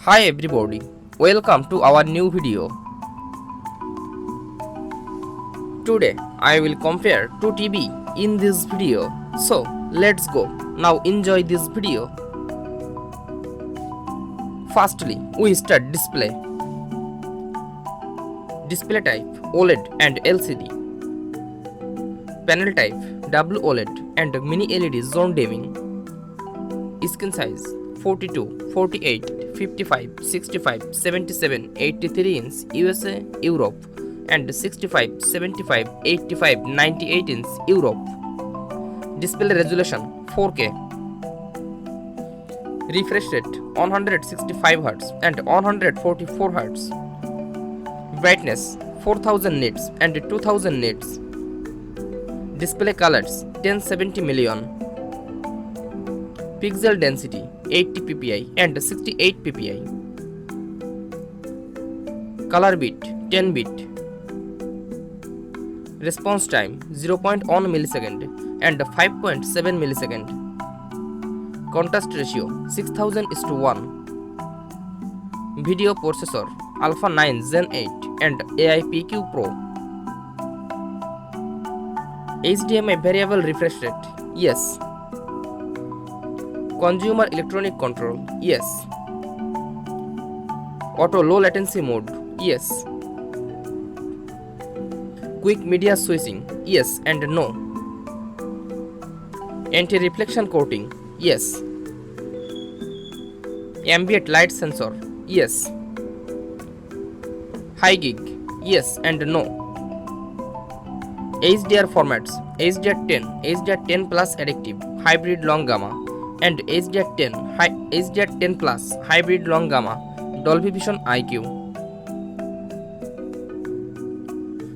Hi everybody, welcome to our new video. Today I will compare two TV in this video. So let's go. Now enjoy this video. Firstly, we start display. Display type OLED and LCD. Panel type WOLED and mini-LED zone dimming. Screen size 42, 48, 55, 65, 77, 83 inch USA, Europe and 65, 75, 85, 98 inch Europe. Display resolution 4K. Refresh rate 165 Hz and 144 Hz. Brightness 4000 nits and 2000 nits. Display colors 1070 million. Pixel density 80 ppi and 68 ppi. Color bit 10 bit. Response time 0.1 millisecond and 5.7 millisecond. Contrast ratio 6000:1. Video processor Alpha 9 Gen 8 and AI PQ Pro. HDMI variable refresh rate, yes. Consumer electronic control, yes. Auto low latency mode, yes. Quick media switching, yes and no. Anti-reflection coating, yes. Ambient light sensor, yes. High gig, yes and no. HDR formats HDR10, HDR10 Plus Adaptive, Hybrid Long Gamma and HDR10 Plus Hybrid Long Gamma, Dolby Vision IQ.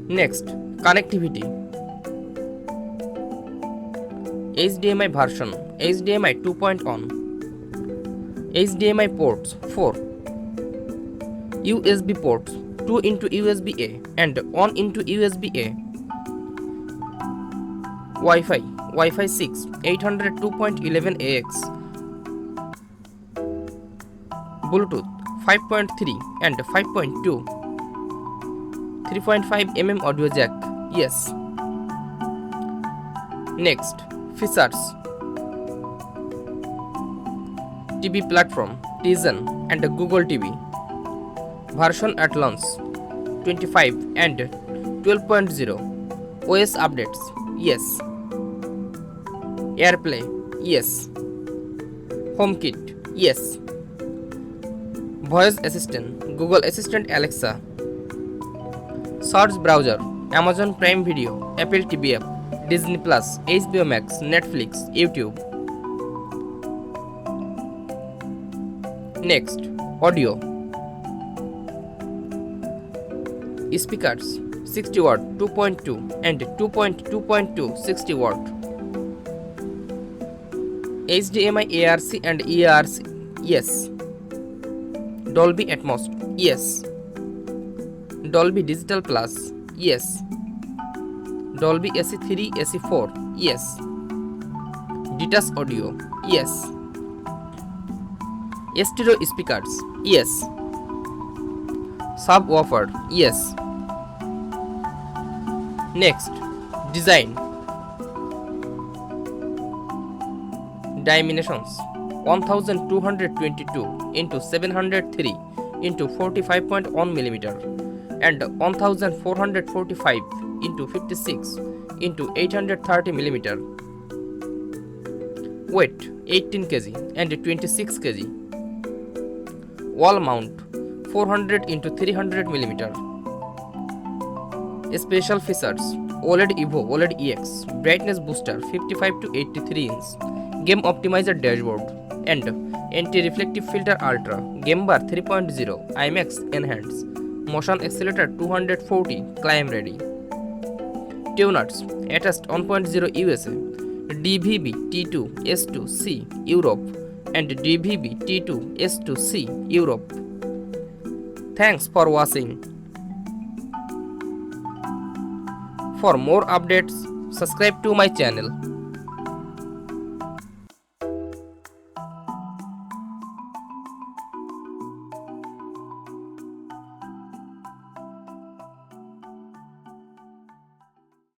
Next, connectivity. HDMI version HDMI 2.1. HDMI ports 4. USB ports 2 into USB A and 1 into USB A. Wi-Fi 6 802.11 AX. Bluetooth 5.3 and 5.2. 3.5 mm audio jack, yes. Next, features. TV platform Tizen and Google TV. Version at launch 25 and 12.0. OS updates, yes. AirPlay, yes. HomeKit, yes. Voice assistant Google Assistant Alexa. Search browser Amazon Prime Video, Apple TV app, Disney Plus, HBO Max, Netflix, YouTube. Next, audio. Speakers 60 watt 2.2 and 2.2.2 60 watt. HDMI ARC and EARC, yes. Dolby Atmos, yes. Dolby Digital Plus, yes. Dolby AC3 AC4, yes. Detach audio, yes. Stereo speakers, yes. Subwoofer, yes. Next, design. Dimensions 1222 into 703 into 45.1 mm and 1445 into 56 into 830 mm. Weight 18 kg and 26 kg. Wall mount 400 into 300 mm. Special features OLED Evo OLED EX, brightness booster 55 to 83 inch, game optimizer dashboard and anti-reflective filter ultra, game bar 3.0, IMAX enhanced, motion accelerator 240, climb ready. Tuners attached 1.0 USA, DVB T2 S2C Europe and DVB T2 S2C Europe. Thanks for watching. For more updates, subscribe to my channel.